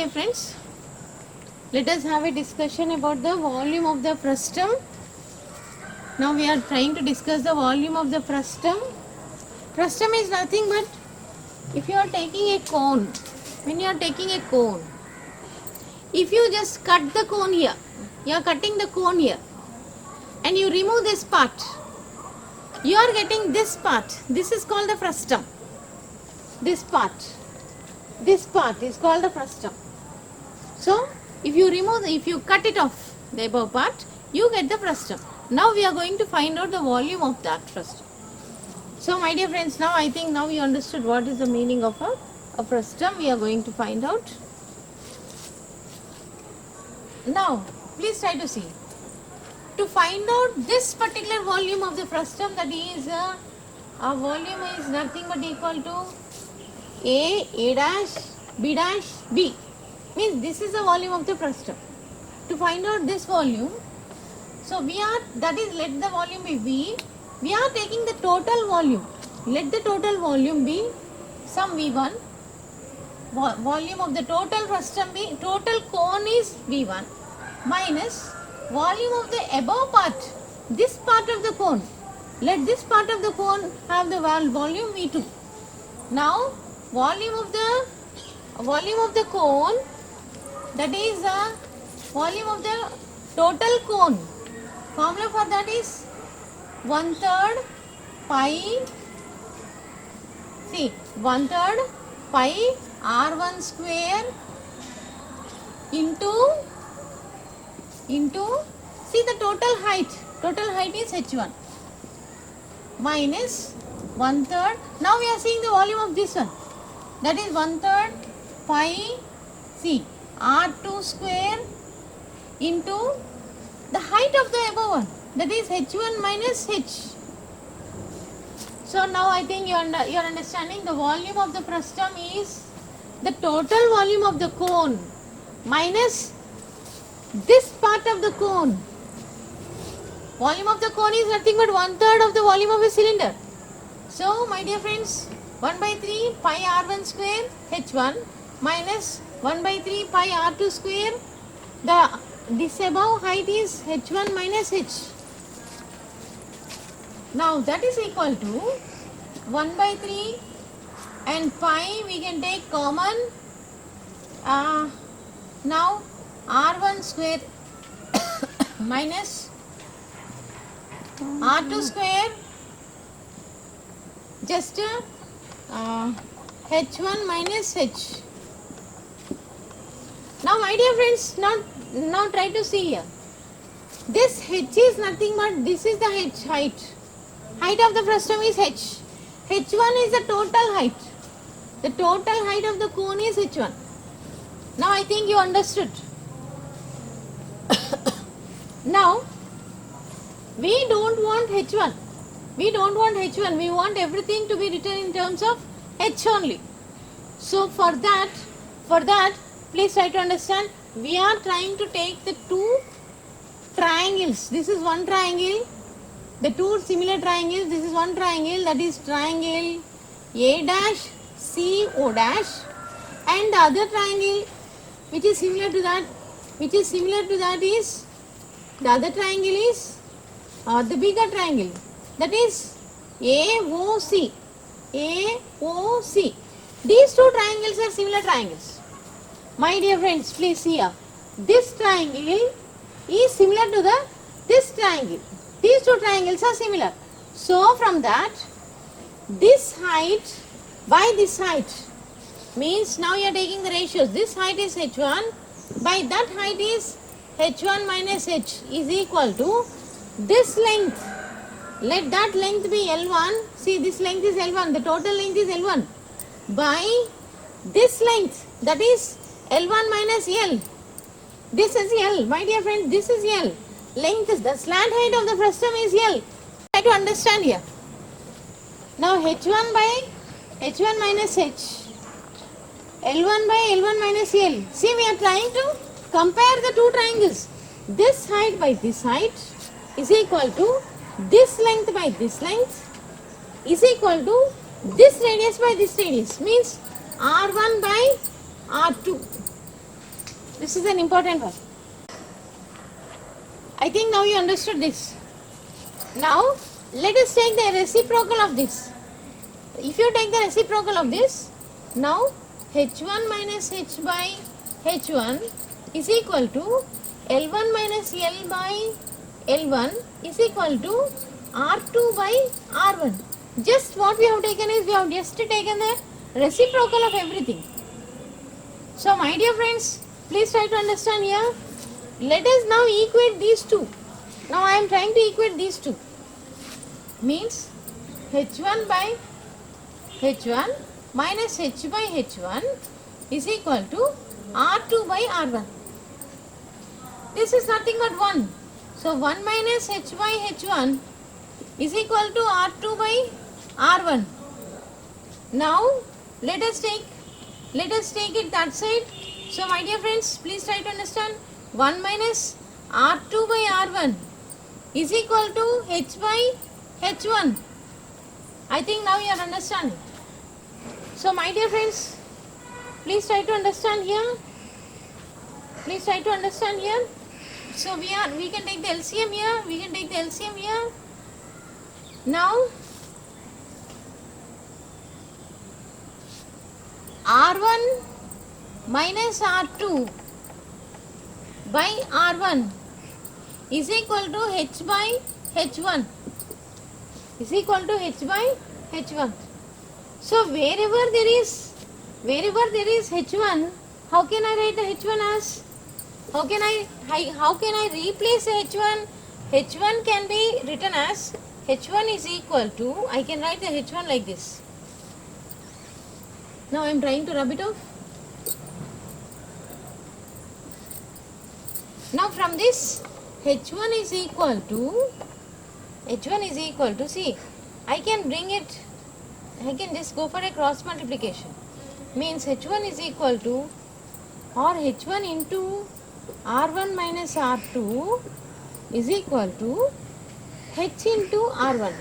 Okay friends, let us have a discussion about the volume of the frustum. Now we are trying to discuss the volume of the frustum. Frustum is nothing but if you are taking a cone, when you are taking a cone, if you just cut the cone here, you are cutting the cone here and you remove this part, you are getting this part. This is called the frustum. This part is called the frustum. So if you cut it off the above part, you get the frustum. Now we are going to find out the volume of that frustum. So my dear friends, now I think now you understood what is the meaning of a frustum. We are going to find out. Now please try to see. To find out this particular volume of the frustum, that is our volume is nothing but equal to A dash, B dash, B. Means this is the volume of the frustum. To find out this volume, so let the volume be V. We are taking the total volume. Let the total volume be some V1. Volume of the total frustum be, total cone is V1 minus volume of the above part, this part of the cone. Let this part of the cone have the volume V2. Now volume of the cone, that is the volume of the total cone. Formula for that is 1/3 pi. See, 1/3 pi R1 square into see the total height. Total height is H1 minus 1/3. Now we are seeing the volume of this one. That is 1/3 pi. See, R2 square into the height of the above one, that is H1 minus H. So now I think you are understanding the volume of the frustum is the total volume of the cone minus this part of the cone. Volume of the cone is nothing but 1/3 of the volume of a cylinder. So my dear friends, 1/3 pi R1 square H1 minus 1/3 pi R2 square, this above height is H1 minus H. Now that is equal to 1/3 and pi we can take common. Now R1 square minus R2 square, just H1 minus H. Now my dear friends, now try to see here. This H is nothing but, this is the H height. Height of the frustum is H. H1 is the total height. The total height of the cone is H1. Now I think you understood. Now we don't want H1. We want everything to be written in terms of H only. So for that, please try to understand. We are trying to take the two triangles. This is one triangle. The two similar triangles. This is one triangle, that is triangle A dash CO dash, and the other triangle which is similar to that is the other triangle is the bigger triangle, that is AOC. These two triangles are similar triangles. My dear friends, please see here. This triangle is similar to this triangle. These two triangles are similar. So from that, this height by this height means, now you are taking the ratios. This height is H1 by that height is H1 minus H is equal to this length. Let that length be L1. See, this length is L1. The total length is L1 by this length, that is L1 minus L. This is L. My dear friend, this is L. Length is the slant height of the frustum is L. Try to understand here. Now H1 by H1 minus H, L1 by L1 minus L. See, we are trying to compare the two triangles. This height by this height is equal to this length by this length is equal to this radius by this radius, means R1 by R2. This is an important one. I think now you understood this. Now let us take the reciprocal of this. If you take the reciprocal of this, now h1 minus h by h1 is equal to L1 minus L by L1 is equal to R2 by R1. Just what we have taken is we have just taken the reciprocal of everything. So my dear friends, please try to understand here. Let us now equate these two. Now I am trying to equate these two. Means h1 by h1 minus h by h1 is equal to R2 by R1. This is nothing but 1. So 1 minus h by h1 is equal to R2 by R1. Now let us take it that side. So my dear friends, please try to understand. 1 minus R2 by R1 is equal to h by h1. I think now you are understanding. So my dear friends, please try to understand here. Please try to understand here. So we can take the LCM here. We can take the LCM here. Now R1 minus R2 by R1 is equal to h by h1. Is equal to h by h1. So wherever there is h1, how can I write the h1 as? How can I replace the h1? h1 can be written as h1 is equal to, I can write the h1 like this. Now I am trying to rub it off. Now from this h1 is equal to, see, I can just go for a cross multiplication. Means h1 is equal to, or h1 into R1 minus R2 is equal to h into R1,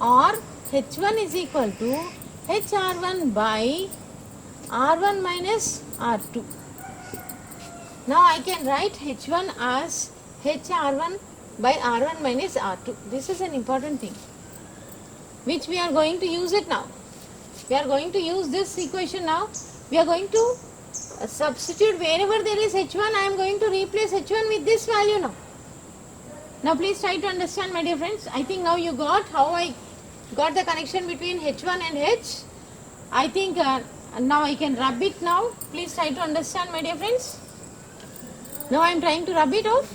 or h1 is equal to HR1 by R1 minus R2. Now I can write h1 as HR1 by R1 minus R2. This is an important thing which we are going to use it now. We are going to use this equation now. We are going to substitute wherever there is h1. I am going to replace h1 with this value now. Now please try to understand, my dear friends. I think now you got how I got the connection between h1 and h. I think now I can rub it now. Please try to understand, my dear friends. Now I am trying to rub it off.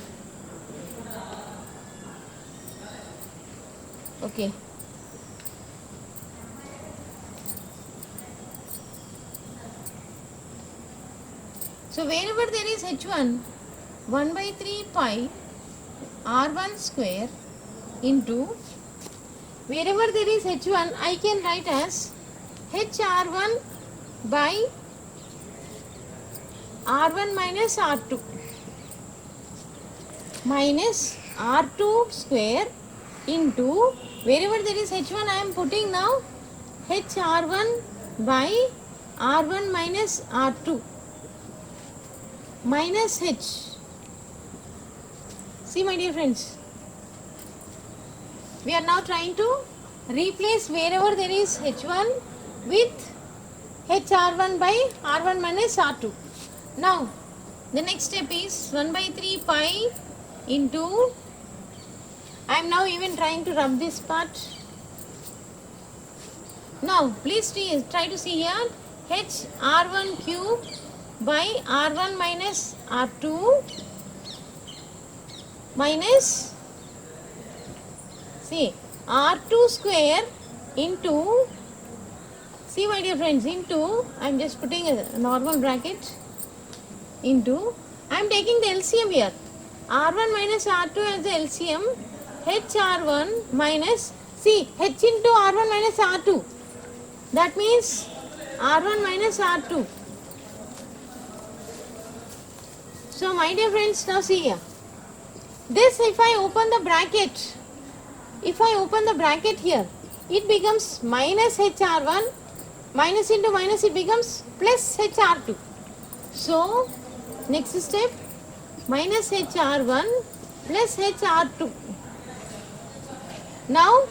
Okay. So wherever there is h1, 1 by 3 pi r1 square into, wherever there is h1, I can write as hr1 by r1 minus r2 minus r2 square into, wherever there is h1, I am putting now hr1 by r1 minus r2 minus h. See, my dear friends, we are now trying to replace wherever there is h1 with hr1 by r1 minus r2. Now the next step is 1 by 3 pi into, I am now even trying to rub this part. Now please try to see here, h r1 cube by r1 minus r2 minus, see, r2 square into, see, my dear friends, into, I am just putting a normal bracket, into, I am taking the LCM here, r1 minus r2 as the LCM, hr1 minus, see, h into r1 minus r2, that means r1 minus r2. So my dear friends, now see here, this if I open the bracket here, it becomes minus hr1, minus into minus it becomes plus hr2. So Next step, minus HR1 plus HR2. Now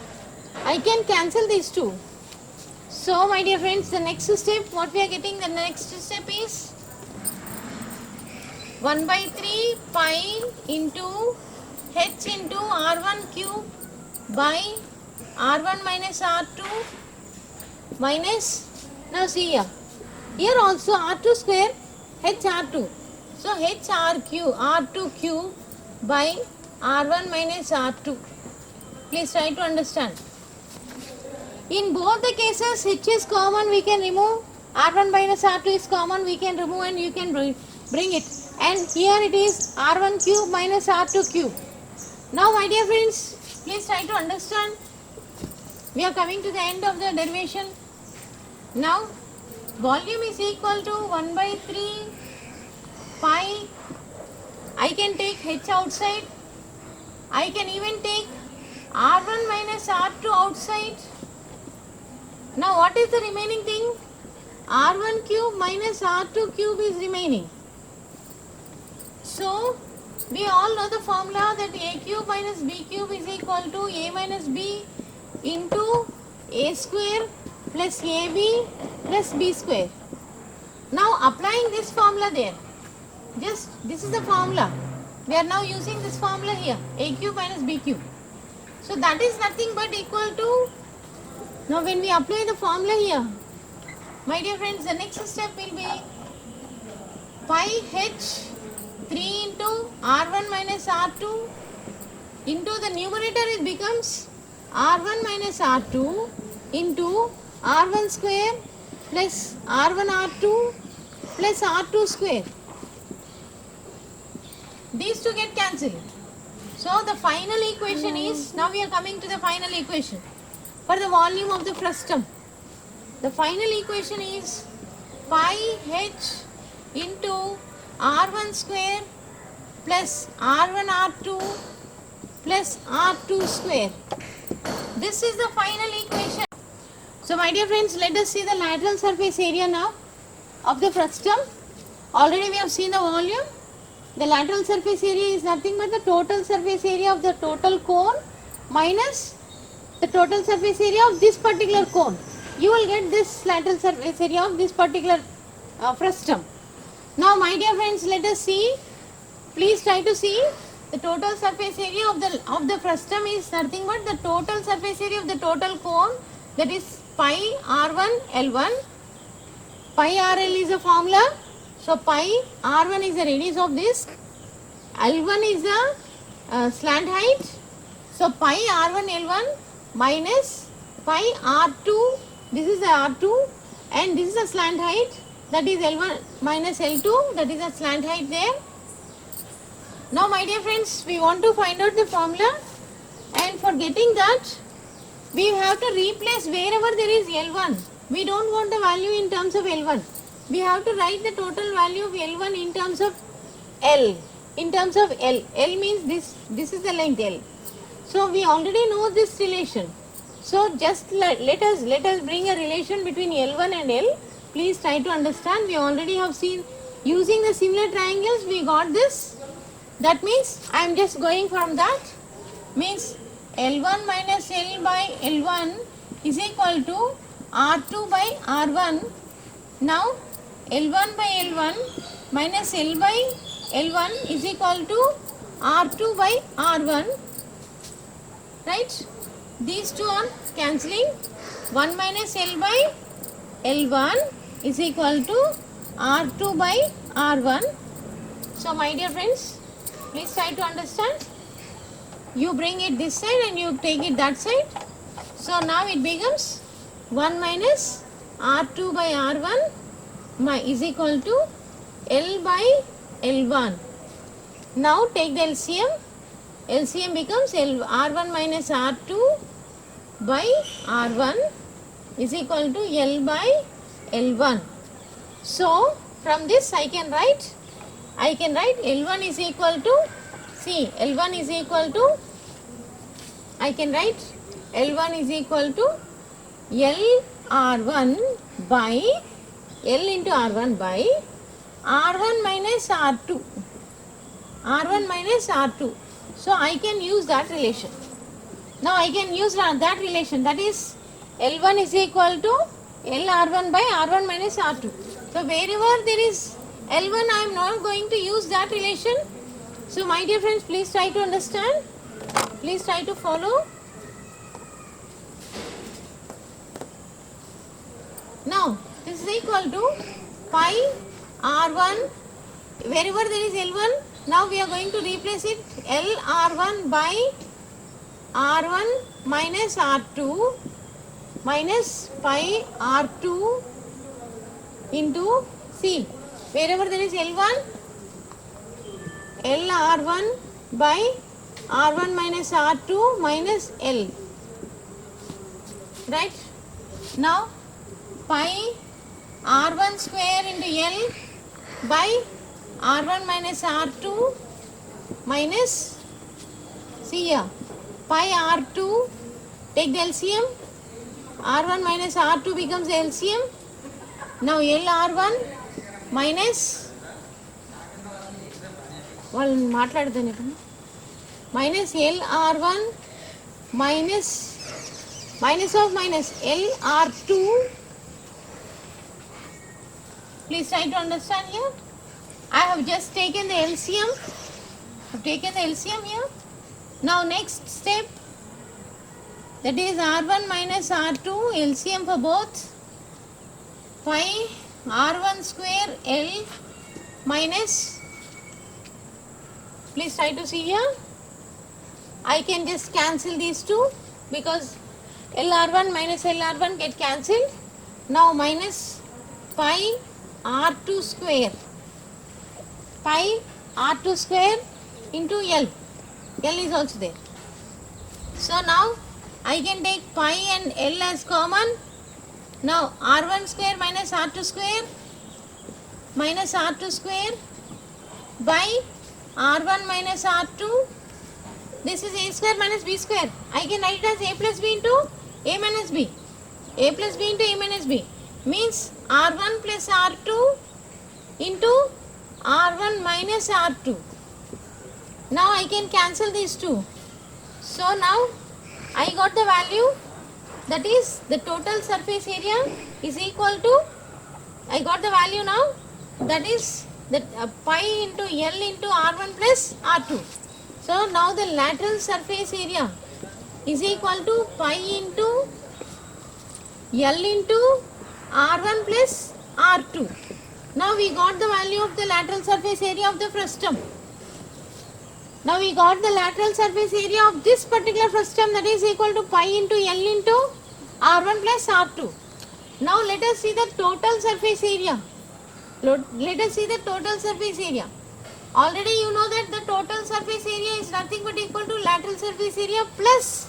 I can cancel these two. So my dear friends, the next step, what we are getting, the next step is 1 by 3 pi into h into R1 cube by R1 minus R2 minus, now see here also R2 square HR2. So R2 cube by R1 minus R2. Please try to understand. In both the cases, h is common, we can remove. R1 minus R2 is common, we can remove and you can bring it. And here it is R1 cube minus R2 cube. Now my dear friends, please try to understand. We are coming to the end of the derivation. Now volume is equal to 1 by 3 pi. I can take h outside. I can even take R1 minus R2 outside. Now what is the remaining thing? R1 cube minus R2 cube is remaining. So we all know the formula that A cube minus B cube is equal to A minus B into A square plus AB plus B square. Now applying this formula there, just this is the formula. We are now using this formula here, A cube minus B cube. So that is nothing but equal to, now when we apply the formula here, my dear friends, the next step will be pi h 3 into R1 minus R2 into the numerator, it becomes R1 minus R2 into R1 square plus R1 R2 plus R2 square. These two get cancelled. So the final equation is, now we are coming to the final equation for the volume of the frustum. The final equation is pi h into R1 square plus R1 R2 plus R2 square. This is the final equation. So my dear friends, let us see the lateral surface area now of the frustum. Already we have seen the volume. The lateral surface area is nothing but the total surface area of the total cone minus the total surface area of this particular cone. You will get this lateral surface area of this particular frustum. Now my dear friends, let us see. Please try to see the total surface area of the frustum is nothing but the total surface area of the total cone, that is pi r1 l1. Pi rl is a formula. So pi r1 is the radius of this, l1 is the slant height. So pi r1 l1 minus pi r2, this is the r2 and this is the slant height, that is l1 minus l2, that is the slant height there. Now my dear friends, we want to find out the formula, and for getting that we have to replace wherever there is L1. We don't want the value in terms of L1. We have to write the total value of L1 in terms of L. In terms of L. L means this is the length L. So we already know this relation. So just let us bring a relation between L1 and L. Please try to understand. We already have seen using the similar triangles we got this. That means I am just going from that. Means L1 minus L by L1 is equal to R2 by R1. Now L1 by L1 minus L by L1 is equal to R2 by R1. Right? These two are cancelling. 1 minus L by L1 is equal to R2 by R1. So my dear friends, please try to understand. You bring it this side and you take it that side. So now it becomes 1 minus R2 by R1 is equal to L by L1. Now take the LCM. LCM becomes R1 minus R2 by R1 is equal to L by L1. So from this I can write L1 is equal to, see, L1 is equal to, I can write L1 is equal to L R1 by L into R1 by R1 minus R2. R1 minus R2. So I can use that relation. Now I can use that relation, that is L1 is equal to LR1 by R1 minus R2. So wherever there is L1, I am not going to use that relation. So my dear friends, please try to understand. Please try to follow. Now this is equal to pi R1. Wherever there is L1, now we are going to replace it LR1 by R1 minus R2 minus pi R2 into C. Wherever there is L1, LR1 by R1 minus R2 minus L. Right? Now pi R1 square into L by R1 minus R2 minus C here. Pi R2, take the LCM, R1 minus R2 becomes LCM. Now LR1 minus minus LR1 minus of minus LR2. Please try to understand here. I have just taken the LCM. Here. Now next step, that is R1 minus R2, LCM for both, pi R1 square L minus, please try to see here, I can just cancel these two because LR1 minus LR1 get cancelled. Now minus pi R2 square, pi R2 square into L. L is also there. So now I can take pi and L as common. Now R1 square minus R2 square by R1 minus R2. This is A square minus B square. I can write it as A plus B into A minus B. A plus B into A minus B means R1 plus R2 into R1 minus R2. Now I can cancel these two. So now I got the value, that is the total surface area is equal to, I got the value now, that is the pi into L into R1 plus R2. So now the lateral surface area is equal to pi into L into R1 plus R2. Now we got the value of the lateral surface area of the frustum. Now we got the lateral surface area of this particular frustum, that is equal to pi into L into R1 plus R2. Now let us see the total surface area. Let us see the total surface area. Already you know that the total surface area is nothing but equal to lateral surface area plus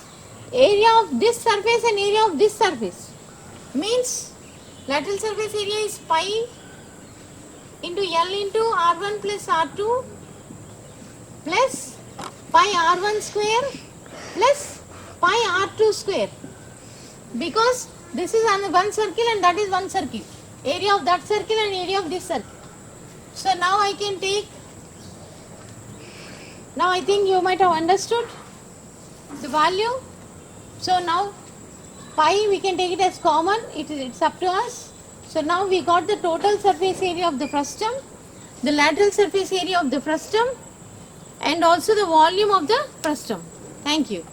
area of this surface and area of this surface. Means lateral surface area is pi into L into R1 plus R2 plus pi R1 square plus pi R2 square, because this is on one circle and that is one circle, area of that circle and area of this circle. So now I can take, now I think you might have understood the value. So now pi we can take it as common, it's up to us. So now we got the total surface area of the frustum, the lateral surface area of the frustum, and also the volume of the frustum. Thank you.